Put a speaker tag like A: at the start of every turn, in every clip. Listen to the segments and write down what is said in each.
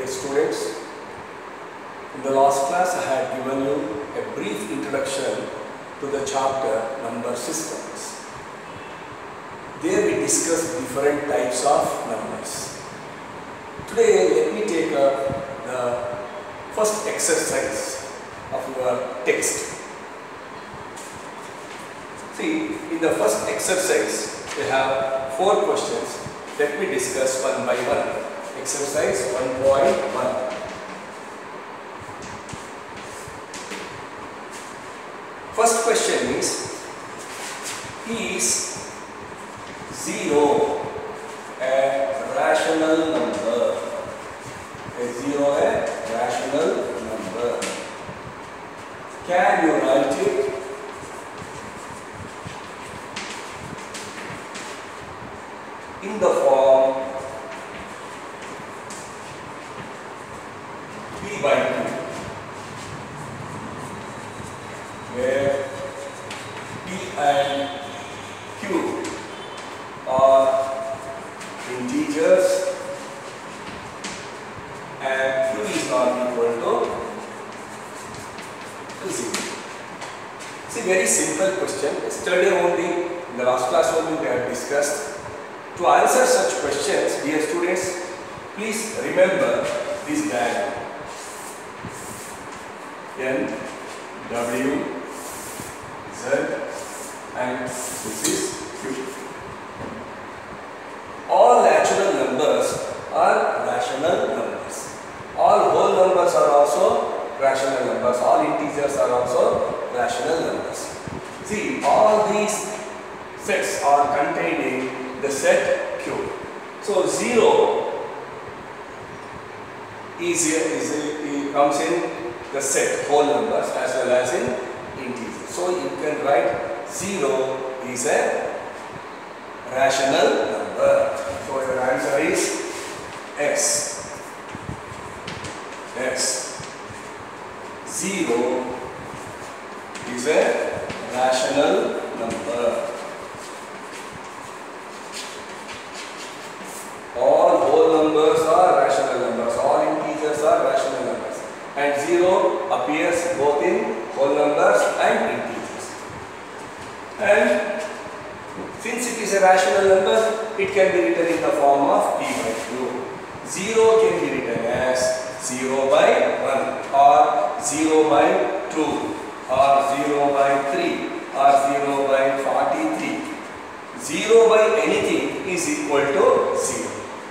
A: Dear students, in the last class I had given you a brief introduction to the chapter Number Systems. There we discussed different types of numbers. Today let me take up the first exercise of your text. See, in the first exercise we have 4 questions. Let me discuss one by one. Exercise 1.1. First question is 0 a rational number? Is 0 a rational number? Can you write it? In the form P by Q, where P and Q are integers and Q is not equal to 0. See, very simple question. Yesterday only, in the last class only we have discussed. To answer such questions, dear students, please remember this diagram. N, W, Z, and this is Q. All natural numbers are rational numbers. All whole numbers are also rational numbers. All integers are also rational numbers. See, all these sets are contained in the set Q. So 0 comes in the set whole numbers as well as in integers. So you can write 0 is a rational number. So your answer is S. 0 is a rational number. All whole numbers are rational numbers. All integers are rational numbers. And 0 appears both in whole numbers and integers. And since it is a rational number, it can be written in the form of P by Q. 0 can be written as 0 by 1 or 0 by 2 or 0 by 3 or 0 by 43. 0 by anything is equal to 0.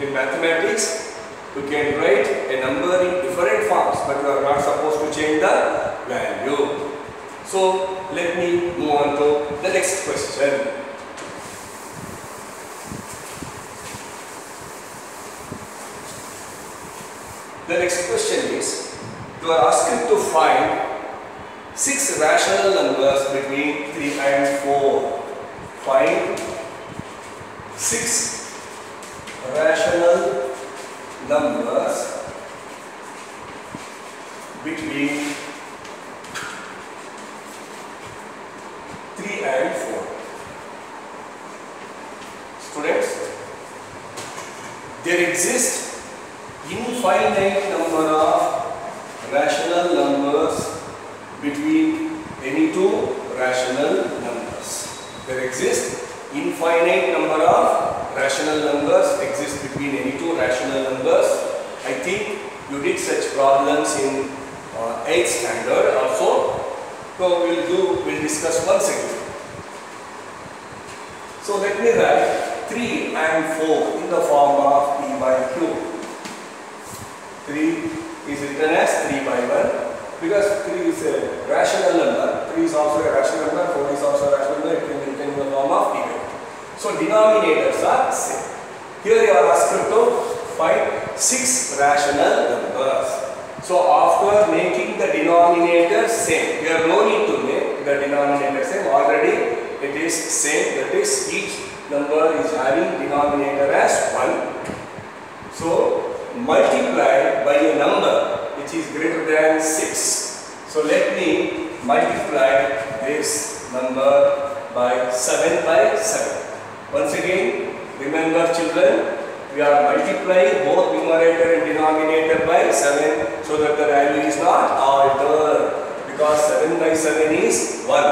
A: In mathematics, you can write a number in different forms, but you are not supposed to change the value. So, let me move on to the next question. The next question is, you are asked to find 6 rational numbers between 3 and 4. Find 6 rational numbers between 3 and 4. Students, there exist infinite number of rational numbers between any two rational numbers. There exist infinite number of rational numbers exist between any two rational numbers. I think you did such problems in 8th standard also. So we'll discuss once again. So let me write 3 and 4 in the form of P by Q. 3 is written as 3 by 1 because 3 is a rational number. 3 is also a rational number. 4 is also a rational number. It can be written in the form of P by Q. So denominators are same. Here you are asked to find 6 rational numbers. So after making the denominator same, you have no need to make the denominator same. Already it is same. That is, each number is having denominator as 1. So multiply by a number which is greater than 6. So let me multiply this number by 7 by 7. Once again, remember children, we are multiplying both numerator and denominator by 7 so that the value is not altered, because 7 by 7 is 1.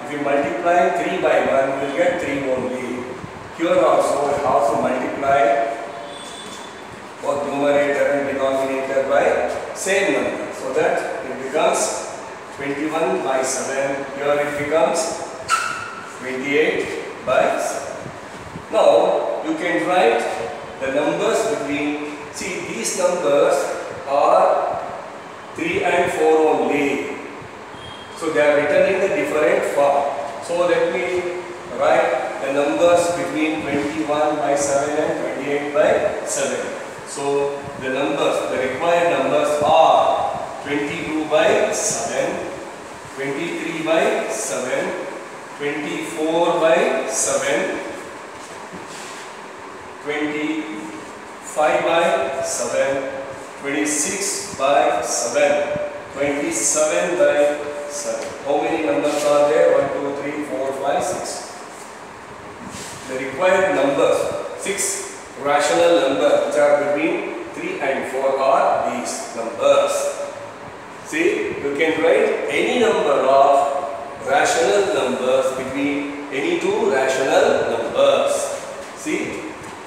A: If you multiply 3 by 1, you will get 3 only. Here also we have to multiply both numerator and denominator by same number, so that it becomes 21 by 7. Here it becomes 28 by 7. Now you can write the numbers between, see these numbers are 3 and 4 only. So they are written in the different form. So let me write the numbers between 21 by 7 and 28 by 7. So the numbers, the required numbers are 22 by 7, 23 by 7, 24 by 7, 25 by 7, 26 by 7, 27 by 7. How many numbers are there? 1, 2, 3, 4, 5, 6. The required numbers, 6 rational numbers which are between 3 and 4 are these numbers. See, you can write any number of rational numbers between any two rational numbers. See,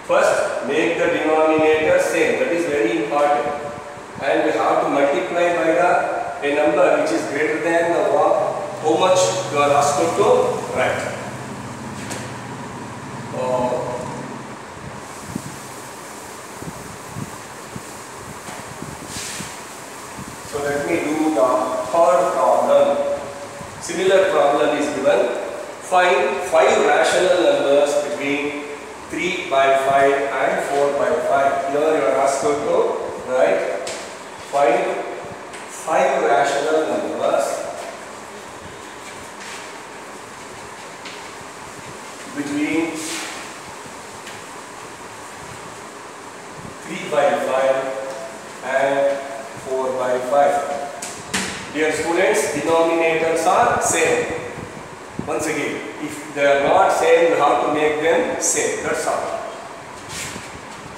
A: first make the denominator same, that is very important, and we have to multiply by a number which is greater than the how much you are asked to write. So let me do the third problem. Similar problem is given. Find 5 rational numbers between 3 by 5 and 4 by 5. Here you are asked to write 5 rational numbers between 3 by 5 and 4 by 5. Dear students, denominators are same. Once again, if they are not same, you have to make them same. That's all.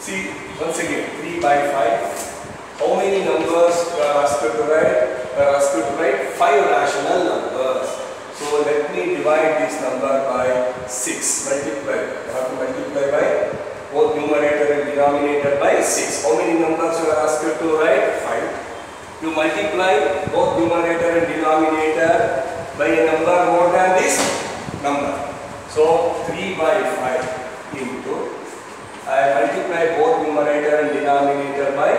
A: See, once again, 3 by 5. How many numbers you are asked to write? You are asked to write 5 rational numbers. So let me divide this number by 6. Multiply. You have to multiply by both numerator and denominator by 6. How many numbers you are asked to write? 5. You multiply both numerator and denominator by a number more than this number. So 3 by 5 into, I multiply both numerator and denominator by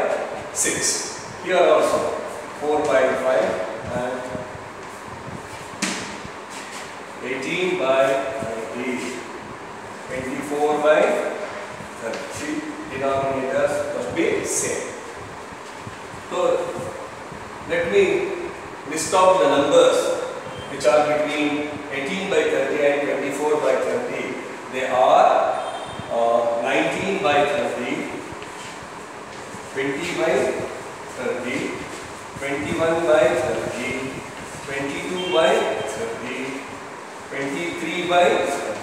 A: 6. Here also 4 by 5 and 18 by 30, 24 by 30. Denominators must be same. So let me list out the numbers which are between 18 by 30 and 24 by 30. They are 19 by 30, 20 by 30, 21 by 30, 22 by 30, 23 by 30.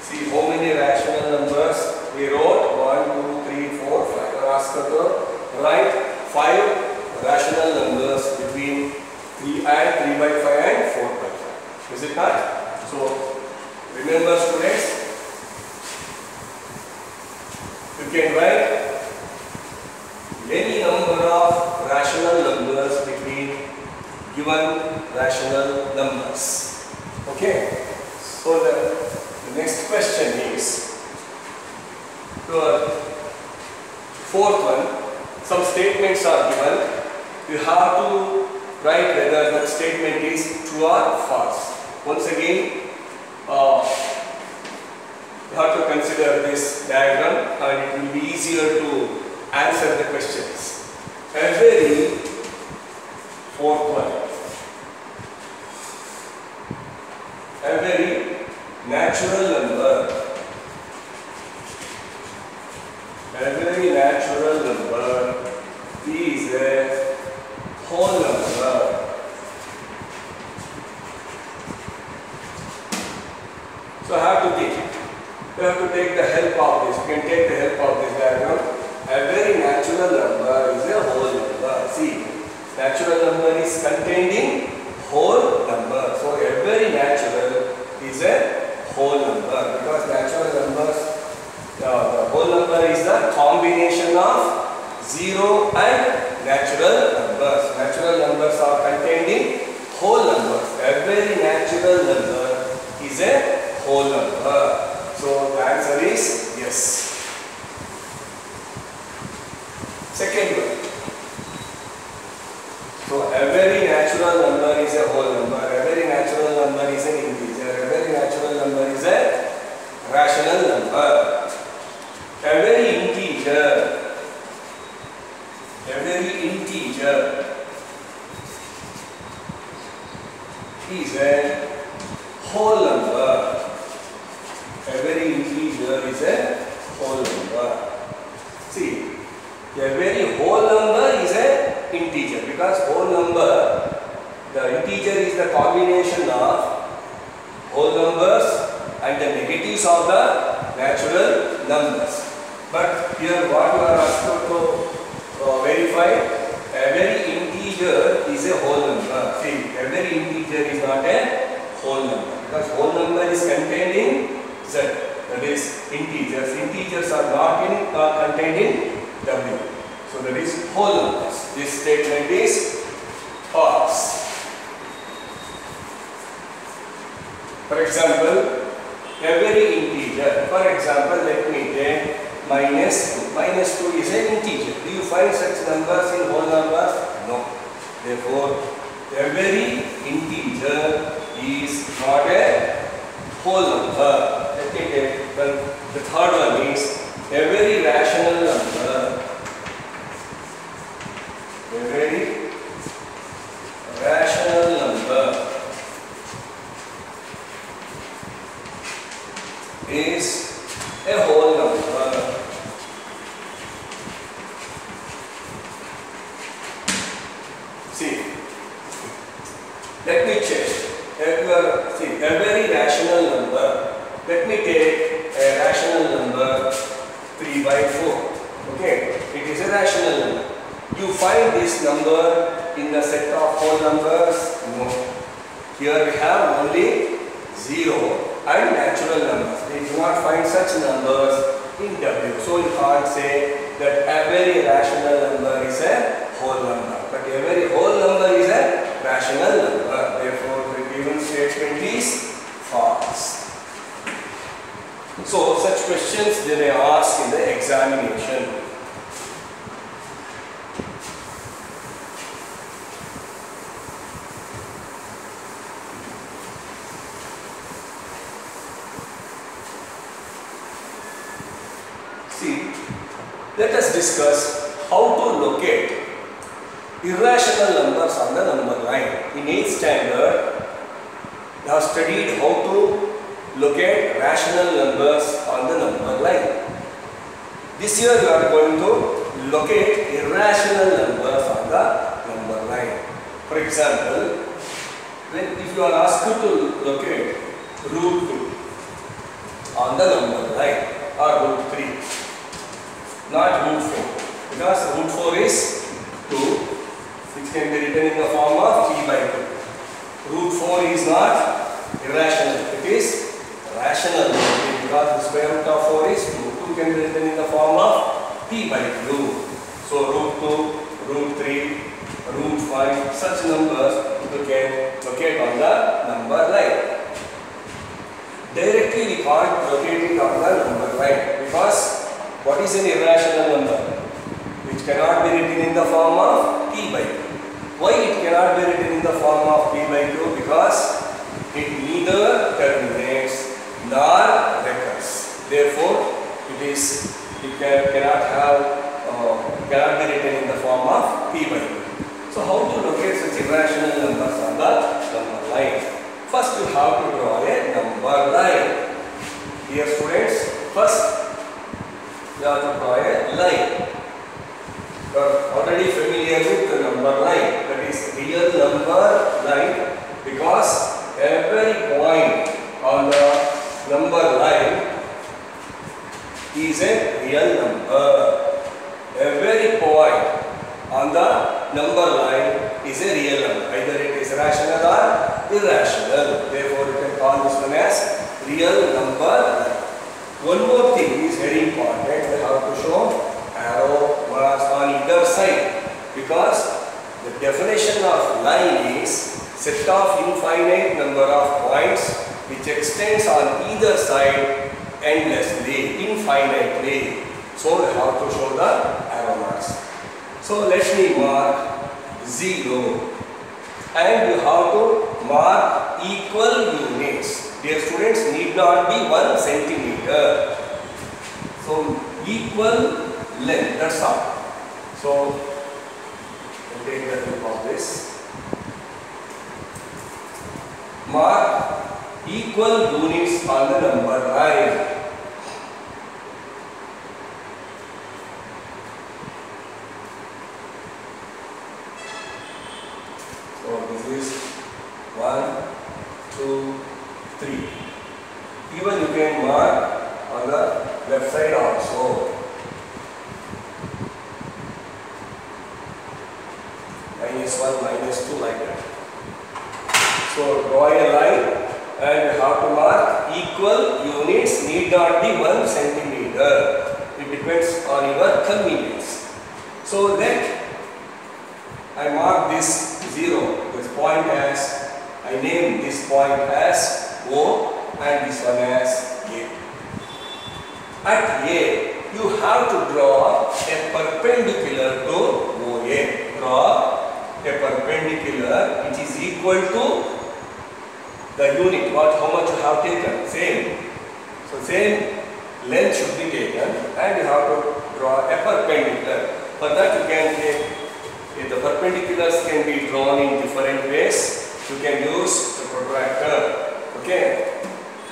A: See how many rational numbers we wrote? 1, 2, 3, 4, 5. You are asked to write 5 rational numbers between 3 and 3 by 5 and 4 by 5. Is it not? So remember students, you can write any number of rational numbers between given rational numbers. Okay. So the next question is the fourth one. Some statements are given. You have to write whether that statement is true or false. Once again, you have to consider this diagram and it will be easier to answer the questions. Every fourth one, every natural number, every natural number is a whole number. So I have to think You have to take the help of this. You can take the help of this diagram. A very natural number is a whole number. See, natural number is contained in whole number. So a very natural is a whole number, because natural numbers, the whole number is the combination of 0 and natural numbers. Natural numbers are contained in whole numbers. A very natural number is a whole number. So the answer is yes. Second one. So a very natural number is a whole number. A very natural number is an integer. A very natural number is a rational number. A very integer is a whole number. A very integer is a whole number. See, a very whole number is a integer, because whole number, the integer is the combination of whole numbers and the negatives of the natural numbers. But here what you are asked to verify, a very integer is a whole number. See, a very integer is not a whole number, because whole number is contained in Z, that is integers. Integers are not contained in W. So that is whole numbers. This statement is false. For example, a very integer. For example, let me take -2. -2 is an integer. Do you find such numbers in whole numbers? No. Therefore, a very integer is not a whole number. Let me take the third one is a very rational number. A very rational number is a whole number. See, let me check. See, a very rational number. Let me take a rational number 3/4. Okay, it is a rational number. You find this number in the set of whole numbers? No. Here we have only 0 and natural numbers. We do not find such numbers in W. So you can't say that a very rational number is a whole number. But a very whole number is a rational number. Therefore, the given statement is false. So such questions they may ask in the examination. See, let us discuss how to locate irrational numbers on the number line. In 8th standard, we have studied how to locate rational numbers on the number line. This year we are going to locate irrational numbers on the number line. For example, if you are asked to locate √2 on the number line, or √3, not √4, because √4 is 2, which can be written in the form of 3/2. √4 is not irrational, it is rational, because the square root of 4 is 2. 2 can be written in the form of p/2. So √2, √3, √5, such numbers you can locate on the number line. Directly we can't locate it on the number line, because what is an irrational number? Which cannot be written in the form of p/2. Why it cannot be written in the form of p/2? Because it neither terminates nor recurs. Therefore, cannot be written in the form of p/2. So how to locate such irrational numbers on the number line? First, you have to draw a number line. Dear students, first you have to draw a line. You are already familiar with the number line, that is real number line, because every point on the number line real. Therefore, you can call this one as real number line. One more thing is very important. We have to show arrow marks on either side, because the definition of line is set of infinite number of points which extends on either side endlessly, infinitely. So we have to show the arrow marks. So let me mark 0, and you have to mark equal units. Dear students, need not be 1 centimeter. So equal length, that's all. So we'll take the tip of this. Mark equal units on the number line. So this is 1, 2, 3. Even you can mark on the left side also. -1, -2, like that. So draw a line and you have to mark equal units, need not be 1 centimeter. It depends on your convenience. So let I mark this 0, this point as, I name this point as O and this one as A. At A, you have to draw a perpendicular to OA. Draw a perpendicular which is equal to the unit, how much you have taken, same. So same length should be taken and you have to draw a perpendicular. For that you can take, the perpendiculars can be drawn in different ways. You can use the protractor. Okay.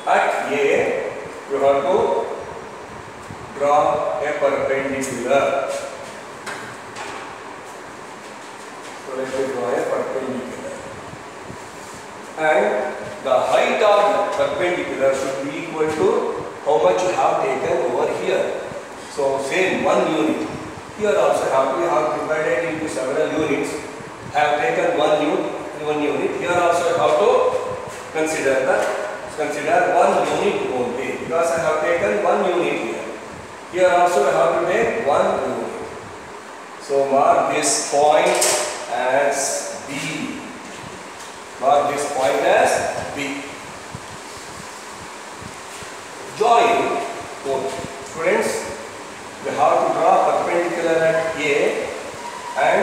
A: At A, you have to draw a perpendicular. So let me draw a perpendicular. And the height of the perpendicular should be equal to how much you have taken over here. So same 1 unit. Here also we have divided into several units. I have taken 1 unit. Here also you have to consider 1 unit only, because I have taken 1 unit here. Here also I have to take 1 unit. So mark this point as B. Mark this point as B. Join both. Students, you have to draw perpendicular at A, and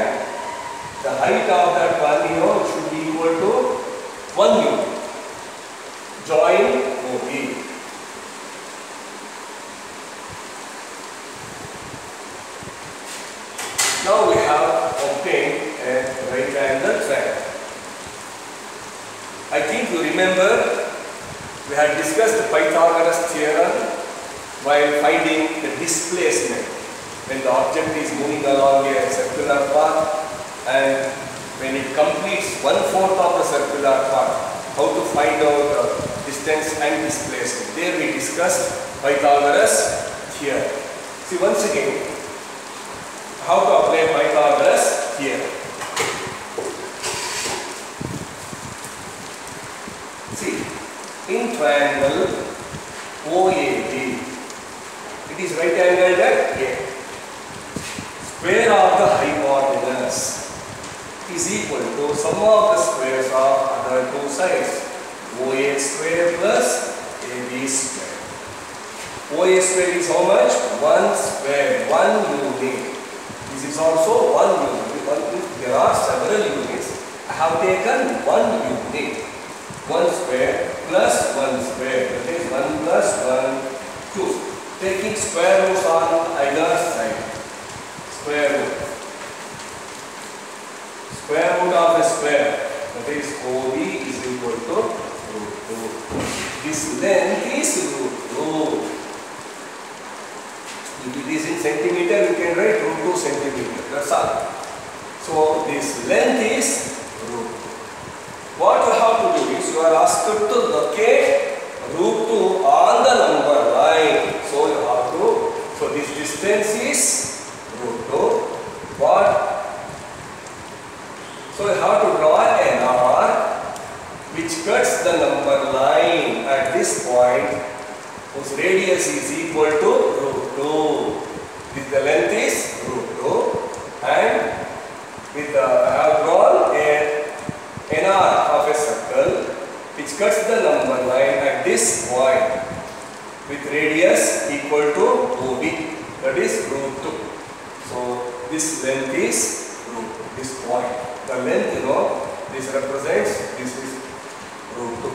A: the height of that one should be equal to 1 unit. Join OB. Now we have obtained a right angle triangle. I think you remember we had discussed the Pythagoras theorem while finding the displacement when the object is moving along a circular path, and when it completes 1/4 of the circular path, how to find out the distance and displacement. There we discussed Pythagoras theorem. See, once again, how to apply Pythagoras theorem. See, in triangle OAB, it is right angled at A. Square of the hypotenuse is equal to sum of the squares of other two sides. OA square plus AB square. OA square is how much? 1 square, 1 unit. This is also 1 unit. If there are several units, I have taken 1 unit. 1 square plus 1 square. That is 1 plus 1, 2. Taking square roots on either side. Square root. Square root of a square. That is OB is equal to root 2. This length is root 2. If it is in centimeter, you can write root 2 centimeter. That's all. So this length is root 2. What you have to do is you are asked to locate root 2 on the number line. So you have to, so this distance is root 2. What? So you have to draw an arc which cuts the number number line at this point whose radius is equal to root 2. If the length is root 2 and with I have drawn an arc of a circle which cuts the number line at this point with radius equal to 2b, that is root 2. So this length is root, this point. The length, this represents, this is root 2.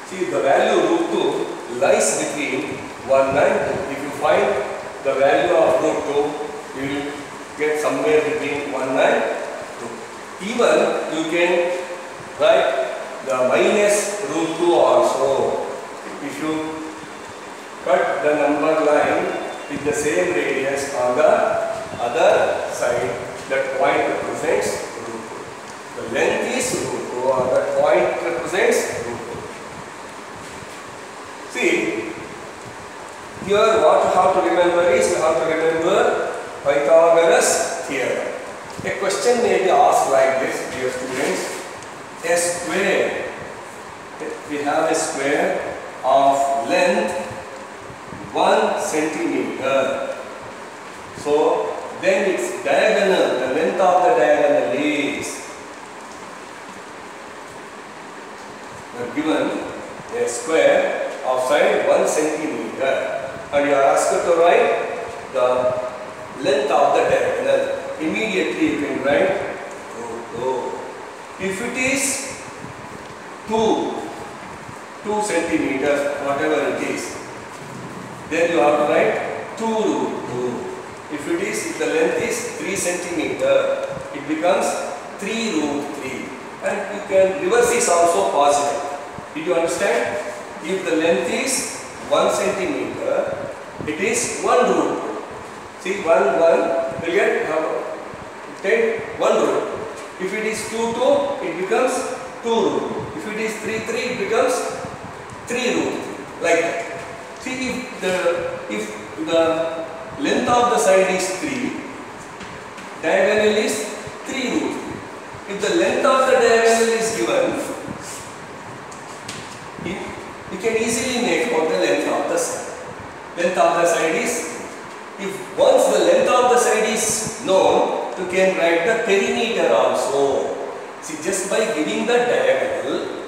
A: See, the value root 2 lies between 1 and 2. If you find the value of root 2, you will get somewhere between 1 and 2. Even you can write the minus root 2 also. If you cut the number line with the same radius on the other side, that point represents root 2. The length is root 2 or that point represents root 2. See, here what you have to remember is you have to remember Pythagoras theorem. A question may be asked like this, dear students. A square, we have a square of length 1 centimeter. So then its diagonal, the length of the diagonal is, we are given a square of side 1 centimeter and you are asked to write the length of the diagonal. Immediately you can write root 2. If it is 2 centimeters, whatever it is, then you have to write 2 root 2. If the length is 3 centimeter, it becomes 3 root 3. And you can reverse is also possible. Did you understand? If the length is 1 centimeter, it is 1 root 2. See, 1 will get 1 root. If it is 2 it becomes 2 root. If it is 3 it becomes 3 root 3. Like that. See, if the length of the side is 3, diagonal is 3 root 3. If the length of the diagonal is given, you can easily make out the length of the side. Length of the side is, if once the length of the side is known, you can write the perimeter also. See, just by giving the diagonal,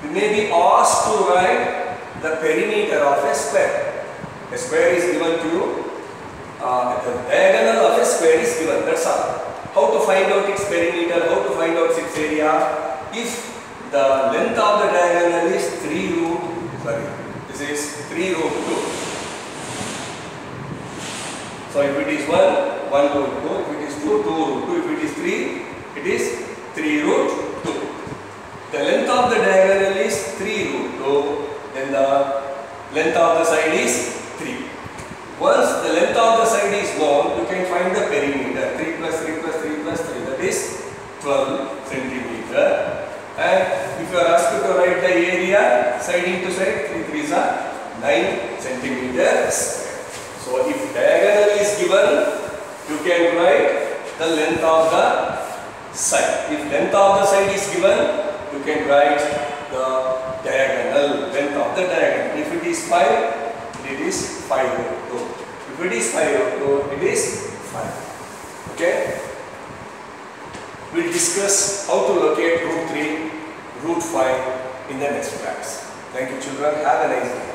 A: you may be asked to write the perimeter of a square. A square is given to you, the diagonal of a square is given, that's all. How to find out its perimeter, how to find out its area? If the length of the diagonal is 3 root 2. So if it is 1 root 2, if it is 2 root 2, if it is 3, it is 3 root 2. The length of the diagonal is 3 root 2, then the length of the side is 3. Once the length of the side is known, you can find the perimeter. 3 plus 3 plus 3 plus 3, that is 12 centimeter. And if you are asked to write the area side into side, 3 3s are 9 centimeters. So if diagonal is given, you can write the length of the side. If length of the side is given, you can write the diagonal, length of the diagonal. If it is 5, it is 5 root 2. If it is 5 root 2, it is 5. Okay? We will discuss how to locate root 3, root 5 in the next class. Thank you children. Have a nice day.